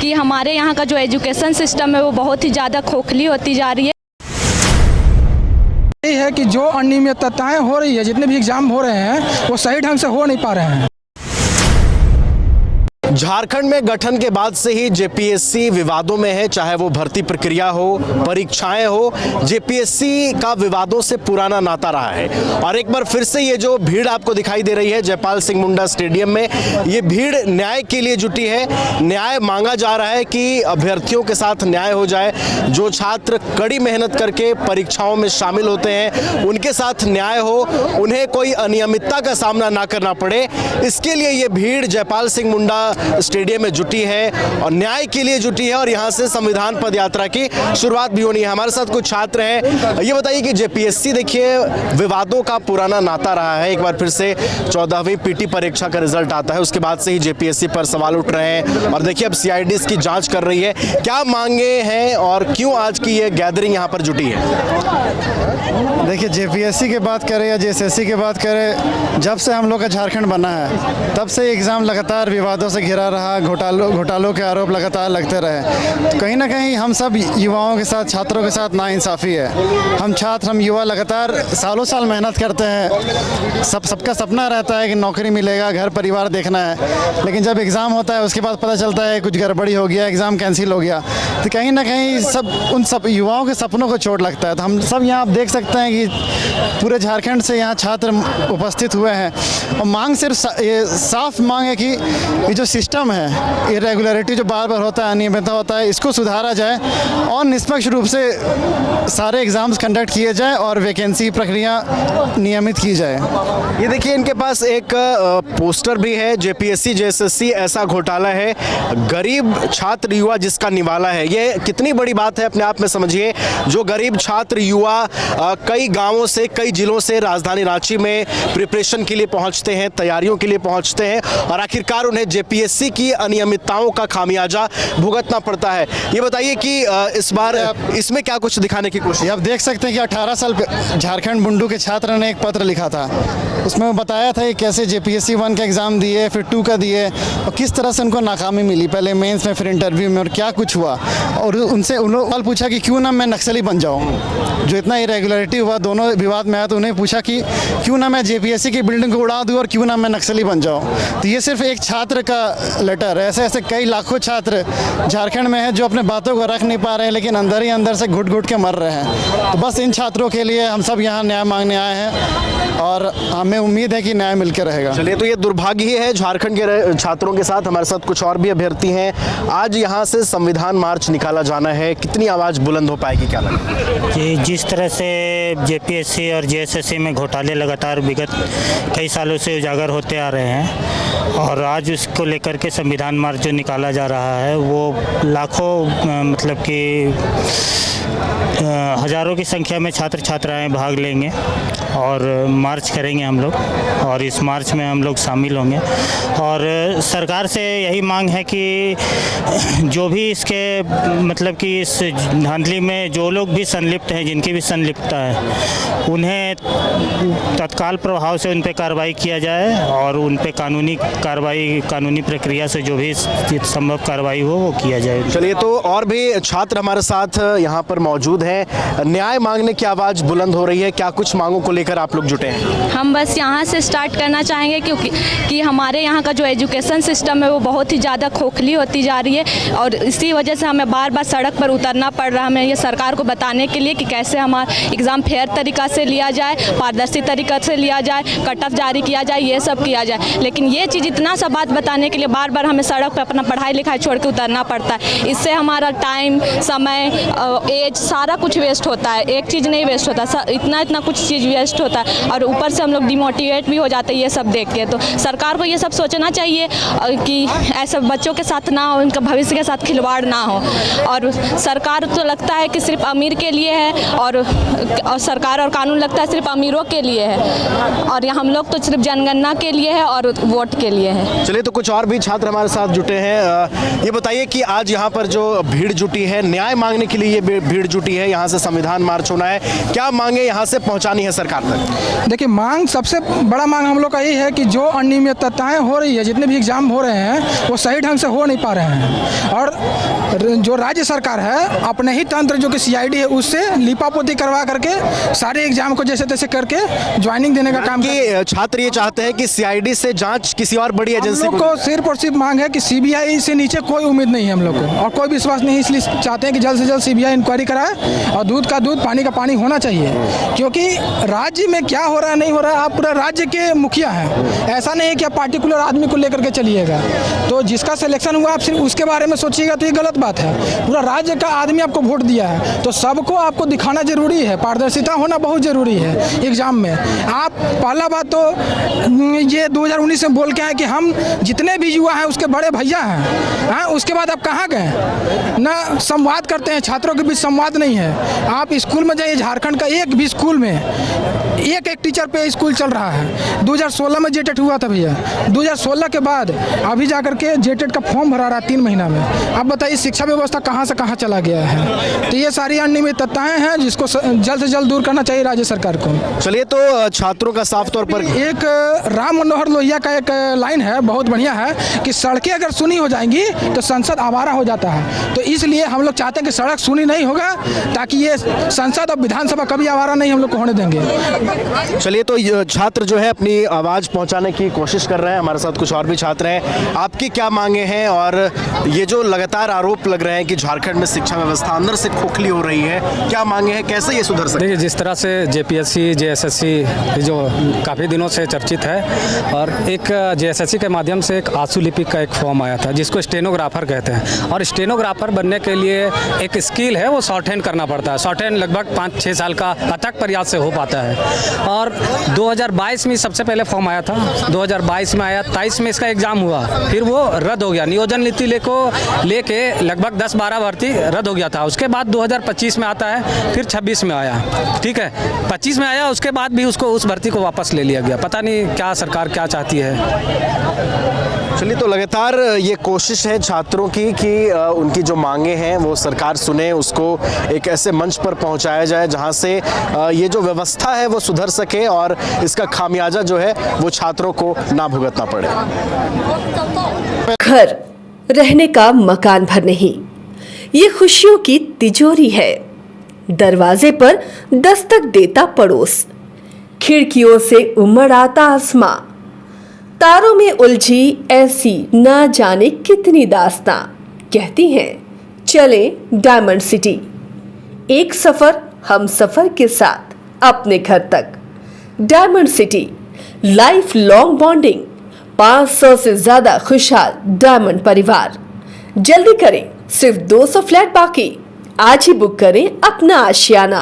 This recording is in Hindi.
कि हमारे यहाँ का जो एजुकेशन सिस्टम है वो बहुत ही ज़्यादा खोखली होती जा रही है। यही है कि जो अनियमितताएं हो रही है, जितने भी एग्जाम हो रहे हैं वो सही ढंग से हो नहीं पा रहे हैं। झारखंड में गठन के बाद से ही जेपीएससी विवादों में है, चाहे वो भर्ती प्रक्रिया हो, परीक्षाएं हो। जेपीएससी का विवादों से पुराना नाता रहा है और एक बार फिर से ये जो भीड़ आपको दिखाई दे रही है जयपाल सिंह मुंडा स्टेडियम में, ये भीड़ न्याय के लिए जुटी है। न्याय मांगा जा रहा है कि अभ्यर्थियों के साथ न्याय हो जाए। जो छात्र कड़ी मेहनत करके परीक्षाओं में शामिल होते हैं उनके साथ न्याय हो, उन्हें कोई अनियमितता का सामना ना करना पड़े। इसके लिए ये भीड़ जयपाल सिंह मुंडा स्टेडियम में जुटी है और न्याय के लिए जुटी है और यहां से संविधान पद यात्रा की शुरुआत भी होनी है। हमारे साथ कुछ छात्र हैं। ये बताइए कि जेपीएससी देखिए विवादों का पुराना नाता रहा है। एक बार फिर से 14वीं पीटी परीक्षा का रिजल्ट आता है, उसके बाद से ही जेपीएससी पर सवाल उठ रहे हैं और देखिए अब सीआईडी इसकी जांच कर रही है। क्या मांगे हैं और क्यों आज की ये गैदरिंग यहाँ पर जुटी है? देखिए, जेपीएससी की बात करें या जेएसएससी की बात करें, जब से हम लोग का झारखंड बना है तब से एग्ज़ाम लगातार विवादों से घिरा रहा। घोटालों के आरोप लगातार लगते रहे। तो कहीं ना कहीं हम सब युवाओं के साथ, छात्रों के साथ नाइंसाफ़ी है। हम छात्र, हम युवा लगातार सालों साल मेहनत करते हैं। सबका सपना रहता है कि नौकरी मिलेगा, घर परिवार देखना है, लेकिन जब एग्ज़ाम होता है उसके बाद पता चलता है कुछ गड़बड़ी हो गया, एग्ज़ाम कैंसिल हो गया। तो कहीं ना कहीं उन सब युवाओं के सपनों को चोट लगता है। तो हम सब यहाँ आप देख सकते हैं कि पूरे झारखंड से यहाँ छात्र उपस्थित हुए हैं और मांग सिर्फ ये साफ मांग है कि ये जो सिस्टम है, इरेगुलरिटी जो बार बार होता है, अनियमितता होता है, इसको सुधारा जाए और निष्पक्ष रूप से सारे एग्ज़ाम्स कंडक्ट किए जाए और वैकेंसी प्रक्रिया नियमित की जाए। ये देखिए इनके पास एक पोस्टर भी है, जेपीएससी जेएसएससी ऐसा घोटाला है, गरीब छात्र युवा जिसका निवाला है। ये कितनी बड़ी बात है अपने आप में समझिए। जो गरीब छात्र युवा कई गांवों से, कई जिलों से राजधानी रांची में प्रिपरेशन के लिए पहुंचते हैं, तैयारियों के लिए पहुंचते हैं और आखिरकार उन्हें जेपीएससी की अनियमितताओं का खामियाजा भुगतना पड़ता है। ये बताइए कि इस बार इसमें क्या कुछ दिखाने की कोशिश? आप देख सकते हैं कि 18 साल झारखंड बुंडू के छात्र ने एक पत्र लिखा था। उसमें वो बताया था कि कैसे जेपीएससी 1 का एग्ज़ाम दिए, फिर 2 का दिए और किस तरह से उनको नाकामी मिली, पहले मेंस में, फिर इंटरव्यू में, और क्या कुछ हुआ। और उनसे उन्होंने पूछा कि क्यों ना मैं नक्सली बन जाऊँ। जो इतना इरेगुलरिटी हुआ, दोनों विवाद में आया, तो उन्हें पूछा कि क्यों ना मैं जेपीएससी की बिल्डिंग को उड़ा दूँ और क्यों ना मैं नक्सली बन जाऊँ। तो ये सिर्फ एक छात्र का लेटर है। ऐसे ऐसे कई लाखों छात्र झारखंड में हैं जो अपने बातों को रख नहीं पा रहे हैं, लेकिन अंदर ही अंदर से घुट घुट के मर रहे हैं। तो बस इन छात्रों के लिए हम सब यहाँ न्याय मांगने आए हैं और हमें उम्मीद है कि न्याय मिलकर रहेगा। चलिए, तो ये दुर्भाग्य ही है झारखंड के छात्रों के साथ। हमारे साथ कुछ और भी अभ्यर्थी हैं। आज यहाँ से संविधान मार्च निकाला जाना है, कितनी आवाज़ बुलंद हो पाएगी, क्या लगता है? कि जिस तरह से जेपीएससी और जेएसएससी में घोटाले लगातार विगत कई सालों से उजागर होते आ रहे हैं और आज उसको लेकर के संविधान मार्च जो निकाला जा रहा है वो लाखों मतलब कि हज़ारों की संख्या में छात्र छात्राएं भाग लेंगे और मार्च करेंगे हम लोग और इस मार्च में हम लोग शामिल होंगे। और सरकार से यही मांग है कि जो भी इसके मतलब कि इस धांधली में जो लोग भी संलिप्त हैं, जिनकी भी संलिप्तता है, उन्हें तत्काल प्रभाव से उन पर कार्रवाई किया जाए और उन पर कानूनी कार्रवाई, कानूनी प्रक्रिया से जो भी संभव कार्रवाई हो वो किया जाए। चलिए, तो और भी छात्र हमारे साथ यहाँ पर मौजूद हैं। न्याय मांगने की आवाज़ बुलंद हो रही है। क्या कुछ मांगों को लेकर आप लोग जुटे हैं? हम बस यहाँ से स्टार्ट करना चाहेंगे क्योंकि कि हमारे यहाँ का जो एजुकेशन सिस्टम है वो बहुत ही ज़्यादा खोखली होती जा रही है और इसी वजह से हमें बार बार सड़क पर उतरना पड़ रहा है। हमें ये सरकार को बताने के लिए कि कैसे हमारा एग्ज़ाम फेयर तरीक़ा से लिया जाए, पारदर्शी तरीक़ा से लिया जाए, कट ऑफ जारी किया जाए, ये सब किया जाए। लेकिन ये चीज़ इतना सा बात बताने के लिए बार बार हमें सड़क पर अपना पढ़ाई लिखाई छोड़ के उतरना पड़ता है। इससे हमारा टाइम, समय, एज सारा कुछ वेस्ट होता है। एक चीज़ नहीं वेस्ट होता, इतना कुछ चीज़ वेस्ट होता है और ऊपर से हम लोग डिमोटिवेट भी हो जाते हैं ये सब देख के। तो सरकार को ये सब सोचना चाहिए कि ऐसे बच्चों के साथ ना हो, उनका भविष्य के साथ खिलवाड़ ना हो। और सरकार तो लगता है कि सिर्फ अमीर के लिए है और सरकार और कानून लगता है सिर्फ अमीरों के लिए है और हम लोग तो सिर्फ जनगणना के लिए है और वोट के लिए है। चलिए, तो कुछ और भी भी छात्र हमारे साथ जुटे हैं। ये बताइए कि आज यहाँ पर जो भीड़ जुटी है, न्याय मांगने के लिए ये भीड़ जुटी है, यहाँ से संविधान मार्च होना है, क्या मांगे यहाँ से पहुँचानी है सरकार तक? देखिए, मांग सबसे बड़ा मांग हम लोग का यही है कि जो अनियमितताएं हो रही है, जितने भी एग्जाम हो रहे हैं वो सही ढंग से हो नहीं पा रहे हैं, और जो राज्य सरकार है अपने ही तंत्र जो कि CID है उससे लिपापोती करवा करके सारे एग्जाम को जैसे तैसे करके ज्वाइनिंग देने का काम कि छात्र ये चाहते हैं कि CID से जांच किसी और बड़ी एजेंसी को सिर्फ और सिर्फ मांग है कि CBI से नीचे कोई उम्मीद नहीं है हम लोग को, और कोई विश्वास नहीं, इसलिए चाहते हैं कि जल्द से जल्द CBI इंक्वायरी कराए और दूध का दूध पानी का पानी होना चाहिए। क्योंकि राज्य में क्या हो रहा है नहीं हो रहा है, आप पूरा राज्य के मुखिया हैं, ऐसा नहीं है कि आप पार्टिकुलर आदमी को लेकर के चलिएगा। तो जिसका सिलेक्शन हुआ आप सिर्फ उसके बारे में सोचिएगा तो ये गलत बात है। पूरा राज्य का आदमी आपको वोट दिया है तो सबको आपको दिखाना जरूरी है, पारदर्शिता होना बहुत जरूरी है एग्जाम में। आप पहला बात तो ये 2019 में बोल के आए कि हम जितने भी युवा हैं उसके बड़े भैया हैं, हाँ, उसके बाद आप कहाँ गए? ना संवाद करते हैं, छात्रों के बीच संवाद नहीं है। आप स्कूल में जाइए, झारखंड का एक भी स्कूल में एक टीचर पे स्कूल चल रहा है। 2016 में JTET हुआ था भैया, 2016 के बाद अभी जाकर के JTET का फॉर्म भरा रहा है 3 महीना में। अब बताइए शिक्षा व्यवस्था कहाँ से कहाँ चला गया है। तो ये सारी अनियमितताएं हैं जिसको जल्द से जल्द दूर करना चाहिए राज्य सरकार को। चलिए, तो छात्रों का साफ तौर पर एक राम मनोहर लोहिया का एक लाइन है, बहुत बढ़िया है कि सड़कें अगर सुनी हो जाएंगी तो संसद आवारा हो जाता है। तो इसलिए हम लोग चाहते हैं कि सड़क सुनी नहीं होगा ताकि ये संसद और विधानसभा कभी आवारा नहीं हम लोग को होने देंगे। चलिए, तो छात्र जो है अपनी आवाज़ पहुंचाने की कोशिश कर रहे हैं। हमारे साथ कुछ और भी छात्र हैं। आपकी क्या मांगे हैं, और ये जो लगातार आरोप लग रहे हैं कि झारखंड में शिक्षा व्यवस्था अंदर से खोखली हो रही है, क्या मांगे हैं, कैसे ये सुधर सकती है? देखिए, जिस तरह से JPSC JSSC जो काफ़ी दिनों से चर्चित है, और एक JSSC के माध्यम से एक आंसू लिपि का एक फॉर्म आया था जिसको स्टेनोग्राफर कहते हैं, और स्टेनोग्राफर बनने के लिए एक स्किल है, वो शॉर्ट हैंड करना पड़ता है। शॉर्ट हैंड लगभग 5-6 साल का अथक प्रयास से हो पाता है। और 2022 में सबसे पहले फॉर्म आया था, 2022 में आया, 23 में इसका एग्ज़ाम हुआ, फिर वो रद्द हो गया। नियोजन नीति लेके लगभग 10-12 भर्ती रद्द हो गया था। उसके बाद 2025 में आता है, फिर 26 में आया, ठीक है, 25 में आया, उसके बाद भी उसको उस भर्ती को वापस ले लिया गया। पता नहीं क्या सरकार क्या चाहती है। चलिए, तो लगातार ये कोशिश है छात्रों की कि उनकी जो मांगे हैं वो सरकार सुने, उसको एक ऐसे मंच पर पहुंचाया जाए जहां से ये जो व्यवस्था है वो सुधर सके और इसका खामियाजा जो है वो छात्रों को ना भुगतना पड़े। घर रहने का मकान भर नहीं, ये खुशियों की तिजोरी है। दरवाजे पर दस्तक देता पड़ोस, खिड़कियों से उमड़ आता आसमां, तारों में उलझी ऐसी ना जाने कितनी दास्तां। कहती हैं चले डायमंड सिटी, एक सफर हम सफर के साथ अपने घर तक। Diamond city, life long bonding, 500 से ज्यादा खुशहाल डायमंड परिवार। जल्दी करें, सिर्फ 200 फ्लैट बाकी। आज ही बुक करें अपना आशियाना।